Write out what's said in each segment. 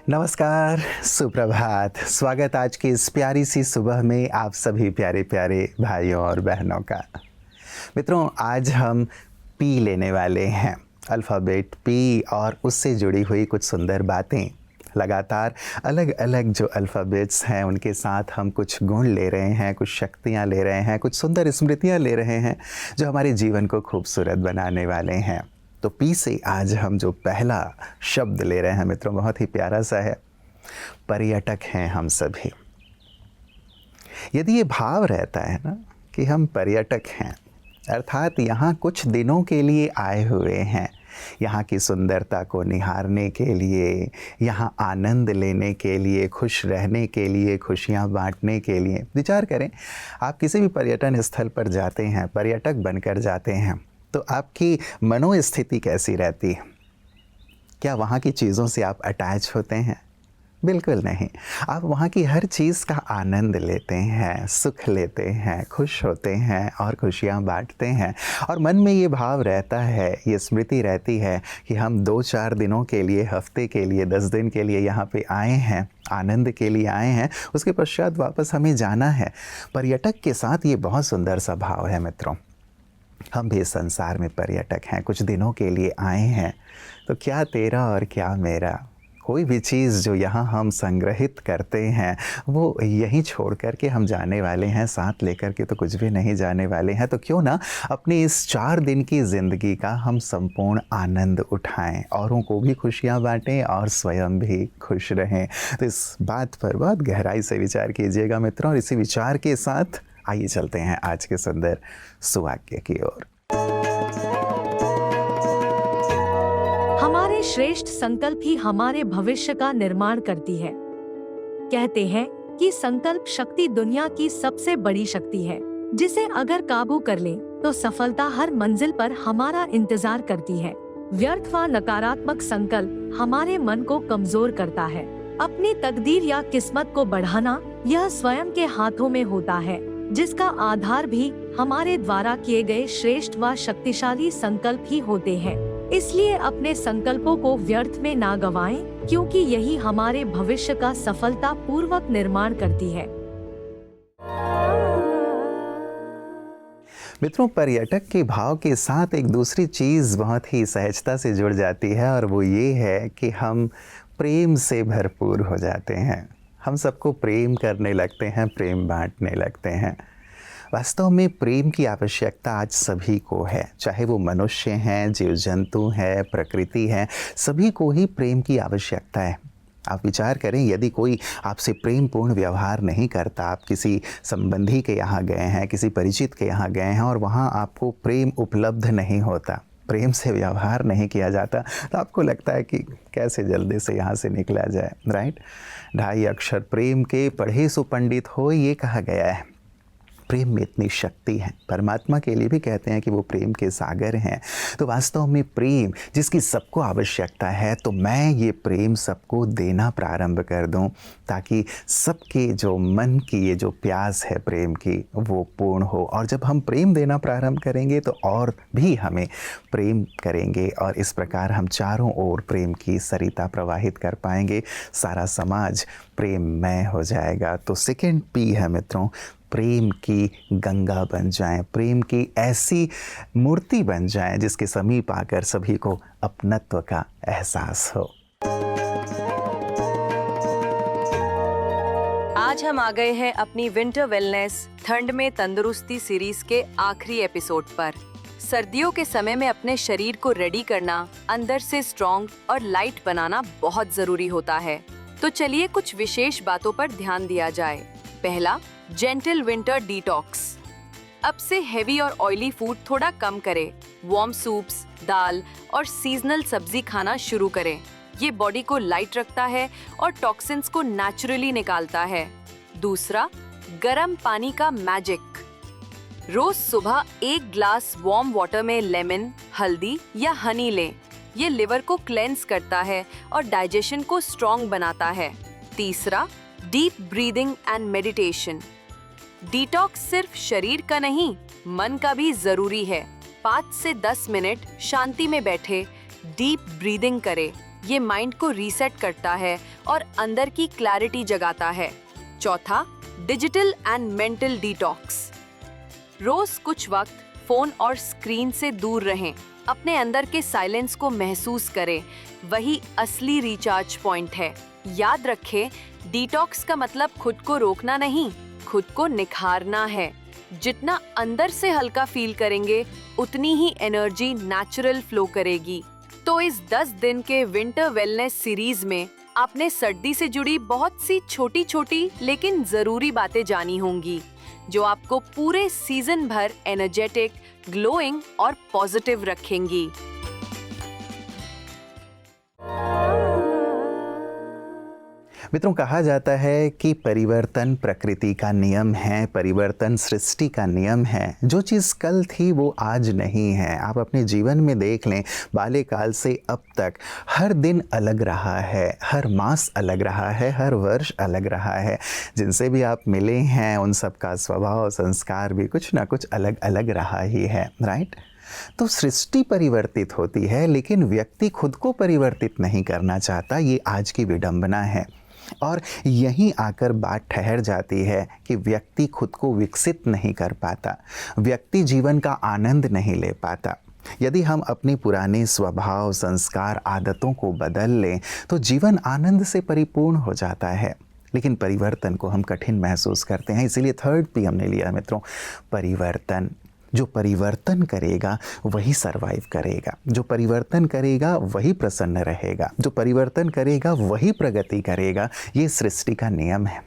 नमस्कार, सुप्रभात। स्वागत आज की इस प्यारी सी सुबह में आप सभी प्यारे प्यारे भाइयों और बहनों का। मित्रों, आज हम पी लेने वाले हैं, अल्फ़ाबेट पी और उससे जुड़ी हुई कुछ सुंदर बातें। लगातार अलग अलग जो अल्फ़ाबेट्स हैं उनके साथ हम कुछ गुण ले रहे हैं, कुछ शक्तियाँ ले रहे हैं, कुछ सुंदर स्मृतियाँ ले रहे हैं जो हमारे जीवन को खूबसूरत बनाने वाले हैं। तो पी से आज हम जो पहला शब्द ले रहे हैं मित्रों, बहुत ही प्यारा सा है। पर्यटक हैं हम सभी। यदि ये भाव रहता है ना कि हम पर्यटक हैं, अर्थात यहाँ कुछ दिनों के लिए आए हुए हैं, यहाँ की सुंदरता को निहारने के लिए, यहाँ आनंद लेने के लिए, खुश रहने के लिए, खुशियाँ बांटने के लिए। विचार करें, आप किसी भी पर्यटन स्थल पर जाते हैं, पर्यटक बनकर जाते हैं, तो आपकी मनोस्थिति कैसी रहती है? क्या वहाँ की चीज़ों से आप अटैच होते हैं? बिल्कुल नहीं। आप वहाँ की हर चीज़ का आनंद लेते हैं, सुख लेते हैं, खुश होते हैं और खुशियाँ बांटते हैं। और मन में ये भाव रहता है, ये स्मृति रहती है कि हम 2-4 दिनों के लिए, हफ्ते के लिए, 10 दिन के लिए यहाँ पे आए हैं, आनंद के लिए आए हैं, उसके पश्चात वापस हमें जाना है। पर्यटक के साथ ये बहुत सुंदर सा भाव है मित्रों। हम भी संसार में पर्यटक हैं, कुछ दिनों के लिए आए हैं, तो क्या तेरा और क्या मेरा। कोई भी चीज़ जो यहाँ हम संग्रहित करते हैं वो यहीं छोड़ कर के हम जाने वाले हैं, साथ लेकर के तो कुछ भी नहीं जाने वाले हैं। तो क्यों ना अपनी इस 4 दिन की ज़िंदगी का हम संपूर्ण आनंद उठाएं, औरों को भी खुशियाँ बांटें और स्वयं भी खुश रहें। तो इस बात पर बहुत गहराई से विचार कीजिएगा मित्रों, और इसी विचार के साथ आइए चलते हैं आज के सुंदर सुवाक्य की ओर। हमारे श्रेष्ठ संकल्प ही हमारे भविष्य का निर्माण करती है। कहते हैं कि संकल्प शक्ति दुनिया की सबसे बड़ी शक्ति है, जिसे अगर काबू कर लें तो सफलता हर मंजिल पर हमारा इंतजार करती है। व्यर्थ व नकारात्मक संकल्प हमारे मन को कमजोर करता है। अपनी तकदीर या किस्मत को बढ़ाना यह स्वयं के हाथों में होता है, जिसका आधार भी हमारे द्वारा किए गए श्रेष्ठ व शक्तिशाली संकल्प ही होते हैं। इसलिए अपने संकल्पों को व्यर्थ में ना गवाएं, क्योंकि यही हमारे भविष्य का सफलता पूर्वक निर्माण करती है। मित्रों, पर्यटक के भाव के साथ एक दूसरी चीज़ बहुत ही सहजता से जुड़ जाती है, और वो ये है कि हम प्रेम से भरपूर हो जाते हैं। हम सबको प्रेम करने लगते हैं, प्रेम बांटने लगते हैं। वास्तव में प्रेम की आवश्यकता आज सभी को है, चाहे वो मनुष्य हैं, जीव जंतु हैं, प्रकृति है, सभी को ही प्रेम की आवश्यकता है। आप विचार करें, यदि कोई आपसे प्रेमपूर्ण व्यवहार नहीं करता, आप किसी संबंधी के यहाँ गए हैं, किसी परिचित के यहाँ गए हैं और वहाँ आपको प्रेम उपलब्ध नहीं होता, प्रेम से व्यवहार नहीं किया जाता, तो आपको लगता है कि कैसे जल्दी से यहाँ से निकला जाए, राइट। 2.5 अक्षर प्रेम के पढ़े सो पंडित हो, ये कहा गया है। प्रेम में इतनी शक्ति है। परमात्मा के लिए भी कहते हैं कि वो प्रेम के सागर हैं। तो वास्तव में प्रेम जिसकी सबको आवश्यकता है, तो मैं ये प्रेम सबको देना प्रारंभ कर दूं, ताकि सबके जो मन की ये जो प्यास है प्रेम की, वो पूर्ण हो। और जब हम प्रेम देना प्रारंभ करेंगे तो और भी हमें प्रेम करेंगे, और इस प्रकार हम चारों ओर प्रेम की सरिता प्रवाहित कर पाएंगे। सारा समाज प्रेममय हो जाएगा। तो सेकंड पी है मित्रों, प्रेम की गंगा बन जाएं, प्रेम की ऐसी मूर्ति बन जाएं जिसके समीप आकर सभी को अपनत्व का एहसास हो। आज हम आ गए हैं अपनी विंटर वेलनेस ठंड में तंदुरुस्ती सीरीज के आखिरी एपिसोड पर। सर्दियों के समय में अपने शरीर को रेडी करना, अंदर से स्ट्रॉन्ग और लाइट बनाना बहुत जरूरी होता है। तो चलिए कुछ विशेष बातों पर ध्यान दिया जाए। पहला, जेंटल विंटर डिटॉक्स। अब से हेवी और ऑयली फूड थोड़ा कम करें। वार्म सूप्स, दाल और सीजनल सब्जी खाना शुरू करें। ये बॉडी को लाइट रखता है और टॉक्सिन्स को नेचुरली निकालता है। दूसरा, गर्म पानी का मैजिक। रोज सुबह 1 ग्लास वार्म वाटर में लेमन, हल्दी या हनी लें। ये लिवर को क्लेंस करता है और डाइजेशन को स्ट्रॉन्ग बनाता है। तीसरा, deep breathing and meditation. Detox सिर्फ शरीर का नहीं, मन का भी जरूरी है। 5 से 10 मिनट शांति में बैठे डीप ब्रीदिंग करें। ये माइंड को रीसेट करता है और अंदर की क्लैरिटी जगाता है। चौथा, डिजिटल एंड मेंटल डिटॉक्स। रोज कुछ वक्त फोन और स्क्रीन से दूर रहें। अपने अंदर के साइलेंस को महसूस करें, वही असली रिचार्ज पॉइंट है। याद रखें, डिटॉक्स का मतलब खुद को रोकना नहीं, खुद को निखारना है। जितना अंदर से हल्का फील करेंगे, उतनी ही एनर्जी नेचुरल फ्लो करेगी। तो इस 10 दिन के विंटर वेलनेस सीरीज में आपने सर्दी से जुड़ी बहुत सी छोटी छोटी लेकिन जरूरी बातें जानी होंगी, जो आपको पूरे सीजन भर एनर्जेटिक, ग्लोइंग और पॉजिटिव रखेंगी। मित्रों, कहा जाता है कि परिवर्तन प्रकृति का नियम है, परिवर्तन सृष्टि का नियम है। जो चीज़ कल थी वो आज नहीं है। आप अपने जीवन में देख लें, बाल्यकाल से अब तक हर दिन अलग रहा है, हर मास अलग रहा है, हर वर्ष अलग रहा है। जिनसे भी आप मिले हैं उन सब का स्वभाव, संस्कार भी कुछ ना कुछ अलग अलग रहा ही है, राइट? तो सृष्टि परिवर्तित होती है, लेकिन व्यक्ति खुद को परिवर्तित नहीं करना चाहता। ये आज की विडंबना है। और यहीं आकर बात ठहर जाती है कि व्यक्ति खुद को विकसित नहीं कर पाता, व्यक्ति जीवन का आनंद नहीं ले पाता। यदि हम अपने पुराने स्वभाव, संस्कार, आदतों को बदल लें तो जीवन आनंद से परिपूर्ण हो जाता है। लेकिन परिवर्तन को हम कठिन महसूस करते हैं। इसीलिए 3rd P हमने लिया मित्रों, परिवर्तन। जो परिवर्तन करेगा वही सरवाइव करेगा, जो परिवर्तन करेगा वही प्रसन्न रहेगा, जो परिवर्तन करेगा वही प्रगति करेगा। ये सृष्टि का नियम है।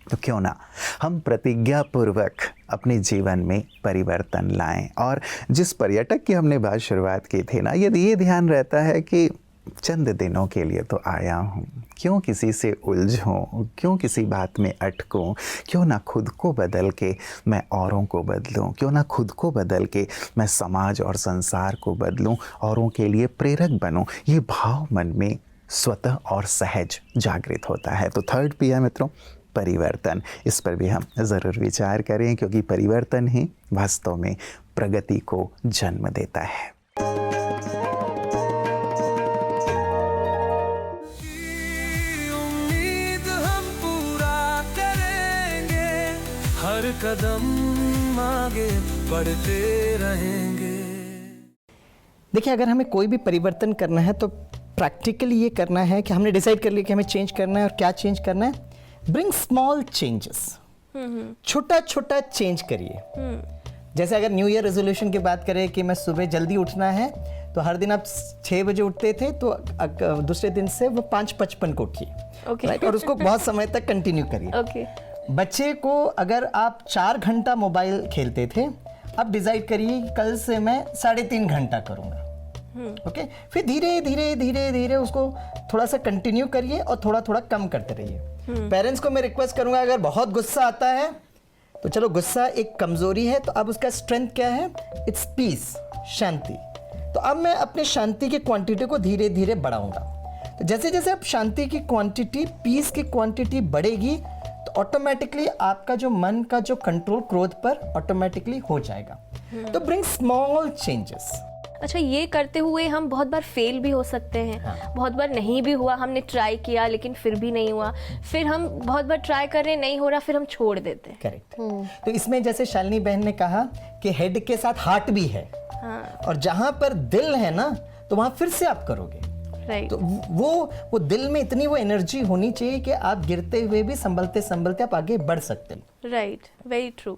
तो क्यों ना हम प्रतिज्ञापूर्वक अपने जीवन में परिवर्तन लाएं। और जिस पर्यटक की हमने बात शुरुआत की थी ना, यदि ये ध्यान रहता है कि चंद दिनों के लिए तो आया हूँ, क्यों किसी से उलझूं, क्यों किसी बात में अटकूं, क्यों ना खुद को बदल के मैं औरों को बदलूं, क्यों ना खुद को बदल के मैं समाज और संसार को बदलूं, औरों के लिए प्रेरक बनूं। ये भाव मन में स्वतः और सहज जागृत होता है। तो 3rd P है मित्रों, परिवर्तन। इस पर भी हम ज़रूर विचार करें, क्योंकि परिवर्तन ही वास्तव में प्रगति को जन्म देता है। हर कदम आगे बढ़ते रहेंगे। देखिए, अगर हमें कोई भी परिवर्तन करना है तो प्रैक्टिकली ये करना है कि हमने डिसाइड कर लिया कि हमें चेंज करना है। और क्या चेंज करना है? Bring small changes. छोटा छोटा चेंज करिए। जैसे अगर न्यू ईयर रेजोल्यूशन की बात करें कि मैं सुबह जल्दी उठना है, तो हर दिन आप 6 बजे उठते थे, तो दूसरे दिन से वो 5:55 को उठिए, राइट? और उसको बहुत समय तक कंटिन्यू करिए। बच्चे को अगर आप 4 घंटा मोबाइल खेलते थे, अब डिसाइड करिए कि कल से मैं 3.5 घंटा करूँगा। ओके, फिर धीरे धीरे धीरे धीरे उसको थोड़ा सा कंटिन्यू करिए और थोड़ा थोड़ा कम करते रहिए। पेरेंट्स को मैं रिक्वेस्ट करूँगा, अगर बहुत गुस्सा आता है तो चलो, गुस्सा एक कमज़ोरी है, तो अब उसका स्ट्रेंथ क्या है? इट्स पीस, शांति। तो अब मैं अपने शांति की क्वांटिटी को धीरे धीरे बढ़ाऊंगा। तो जैसे जैसे अब शांति की क्वांटिटी, पीस की क्वांटिटी बढ़ेगी, तो ऑटोमेटिकली आपका जो मन का जो कंट्रोल क्रोध पर ऑटोमेटिकली हो जाएगा। तो ब्रिंग स्मॉल चेंजेस। अच्छा, ये करते हुए हम बहुत बार फेल भी हो सकते हैं। हाँ। बहुत बार नहीं भी हुआ, हमने ट्राई किया लेकिन फिर भी नहीं हुआ, फिर हम बहुत बार ट्राई कर रहे, नहीं हो रहा, फिर हम छोड़ देते हैं। करेक्ट। तो इसमें जैसे शालिनी बहन ने कहा कि हेड के साथ हार्ट भी है। हाँ। और जहां पर दिल है ना, तो वहां फिर से आप करोगे। राइट। तो वो दिल में इतनी वो एनर्जी होनी चाहिए कि आप गिरते हुए भी संभलते संभलते आप आगे बढ़ सकते हैं। Right, very true.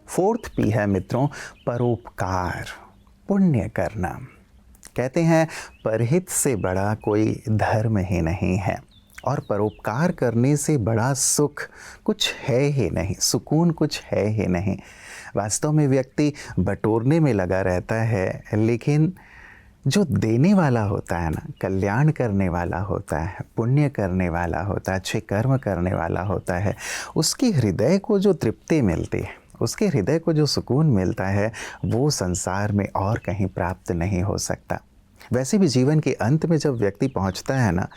4th P है मित्रों, परोपकार, पुण्य करना। कहते हैं परहित से बड़ा कोई धर्म ही नहीं है, और परोपकार करने से बड़ा सुख कुछ है ही नहीं, सुकून कुछ है ही नहीं। वास्तव में व्यक्ति बटोरने में लगा रहता है, लेकिन जो देने वाला होता है ना, कल्याण करने वाला होता है, पुण्य करने वाला होता है, अच्छे कर्म करने वाला होता है, उसके हृदय को जो तृप्ति मिलती है, उसके हृदय को जो सुकून मिलता है, वो संसार में और कहीं प्राप्त नहीं हो सकता। वैसे भी जीवन के अंत में जब व्यक्ति पहुंचता है ना,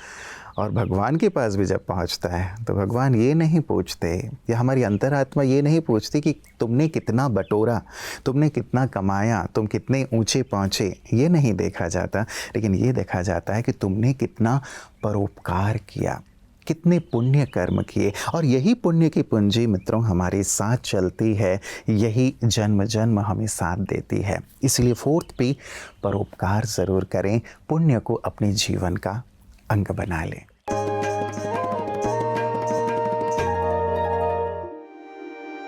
और भगवान के पास भी जब पहुंचता है तो भगवान ये नहीं पूछते, या हमारी अंतरात्मा ये नहीं पूछती कि तुमने कितना बटोरा, तुमने कितना कमाया, तुम कितने ऊंचे पहुंचे, ये नहीं देखा जाता। लेकिन ये देखा जाता है कि तुमने कितना परोपकार किया, कितने पुण्य कर्म किए। और यही पुण्य की पूंजी मित्रों हमारे साथ चलती है, यही जन्म जन्म हमें साथ देती है। इसलिए 4th P, परोपकार ज़रूर करें, पुण्य को अपने जीवन का अंग बना लें।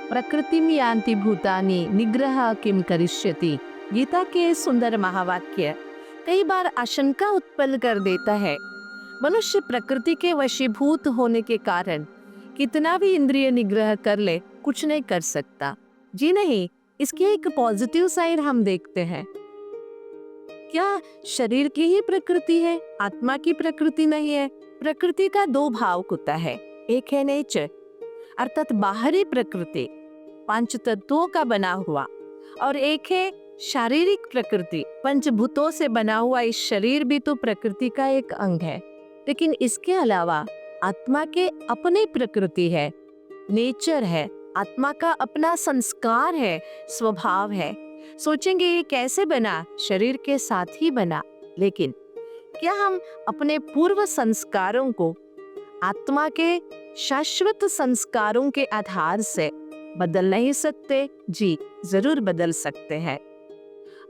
प्रकृतिम यान्ति भूतानि निग्रह किम करिष्यति, गीता के सुंदर महावाक्य कई बार आशंका उत्पन्न कर देता है। मनुष्य प्रकृति के वशीभूत होने के कारण कितना भी इंद्रिय निग्रह कर ले, कुछ नहीं कर सकता। जी नहीं, इसकी एक पॉजिटिव साइड हम देखते हैं। क्या शरीर की ही प्रकृति है, आत्मा की प्रकृति नहीं है? प्रकृति का 2 भाव होता है, एक है नेचर अर्थात बाहरी प्रकृति 5 तत्वों का बना हुआ, और एक है शारीरिक प्रकृति, पंचभूतों से बना हुआ। इस शरीर भी तो प्रकृति का एक अंग है। लेकिन इसके अलावा आत्मा के अपनी प्रकृति है, नेचर है, आत्मा का अपना संस्कार है, स्वभाव है। सोचेंगे ये कैसे बना? शरीर के साथ ही बना। लेकिन क्या हम अपने पूर्व संस्कारों को आत्मा के शाश्वत संस्कारों के आधार से बदल नहीं सकते? जी जरूर बदल सकते हैं।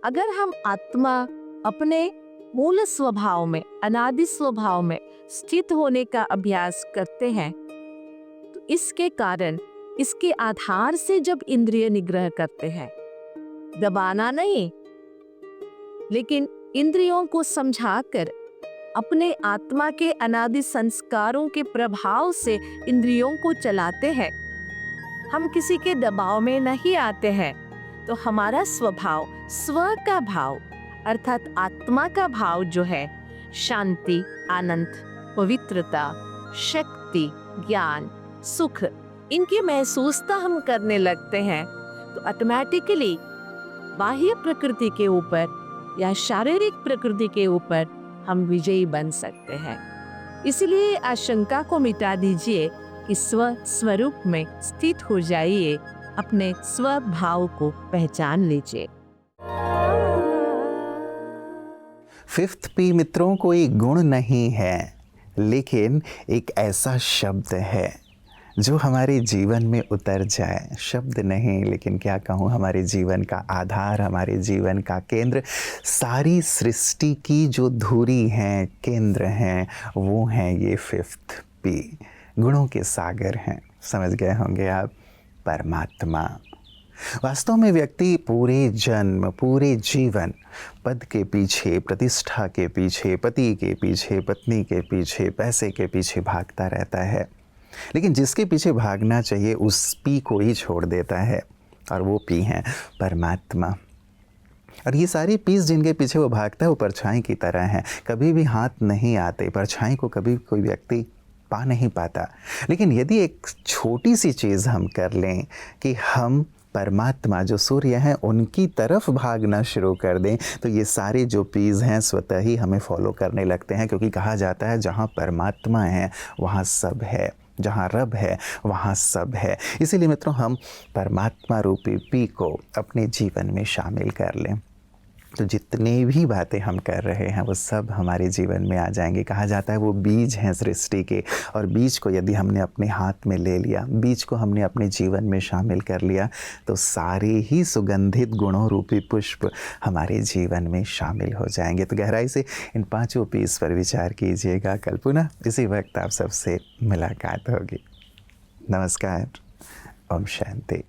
अगर हम आत्मा अपने मूल स्वभाव में, अनादि स्वभाव में स्थित होने का अभ्यास करते हैं तो इसके कारण, इसके आधार से जब इंद्रिय निग्रह करते हैं, दबाना नहीं लेकिन इंद्रियों को समझाकर अपने आत्मा के अनादि संस्कारों के प्रभाव से इंद्रियों को चलाते हैं, हम किसी के दबाव में नहीं आते हैं, तो हमारा स्वभाव, स्व का भाव अर्थात आत्मा का भाव जो है, शांति, आनंद, पवित्रता, शक्ति, ज्ञान, सुख, इनकी महसूसता हम करने लगते हैं तो ऑटोमेटिकली बाह्य प्रकृति के ऊपर या शारीरिक प्रकृति के ऊपर हम विजयी बन सकते हैं। इसलिए आशंका को मिटा दीजिए कि स्व स्वरूप में स्थित हो जाइए, अपने स्वभाव को पहचान लीजिए। 5th P मित्रों कोई गुण नहीं है, लेकिन एक ऐसा शब्द है जो हमारे जीवन में उतर जाए। शब्द नहीं, लेकिन क्या कहूँ, हमारे जीवन का आधार, हमारे जीवन का केंद्र, सारी सृष्टि की जो धुरी हैं, केंद्र हैं, वो हैं ये 5th P। गुणों के सागर हैं, समझ गए होंगे आप, परमात्मा। वास्तव में व्यक्ति पूरे जन्म, पूरे जीवन पद के पीछे, प्रतिष्ठा के पीछे, पति के पीछे, पत्नी के पीछे, पैसे के पीछे भागता रहता है। लेकिन जिसके पीछे भागना चाहिए उस पी को ही छोड़ देता है, और वो पी है परमात्मा। और ये सारी पीस जिनके पीछे वो भागता है वो परछाई की तरह हैं, कभी भी हाथ नहीं आते, परछाई को कभी कोई व्यक्ति पा नहीं पाता। लेकिन यदि एक छोटी सी चीज़ हम कर लें कि हम परमात्मा जो सूर्य हैं उनकी तरफ भागना शुरू कर दें, तो ये सारे जो पीस हैं स्वतः ही हमें फॉलो करने लगते हैं। क्योंकि कहा जाता है जहाँ परमात्मा है वहाँ सब है, जहाँ रब है वहाँ सब है। इसीलिए मित्रों हम परमात्मा रूपी पी को अपने जीवन में शामिल कर लें, तो जितने भी बातें हम कर रहे हैं वो सब हमारे जीवन में आ जाएंगे। कहा जाता है वो बीज हैं सृष्टि के, और बीज को यदि हमने अपने हाथ में ले लिया, बीज को हमने अपने जीवन में शामिल कर लिया, तो सारे ही सुगंधित गुणों रूपी पुष्प हमारे जीवन में शामिल हो जाएंगे। तो गहराई से इन 5 पीस पर विचार कीजिएगा। कल पुनः इसी वक्त आप सबसे मुलाकात होगी। नमस्कार, ओम शांति।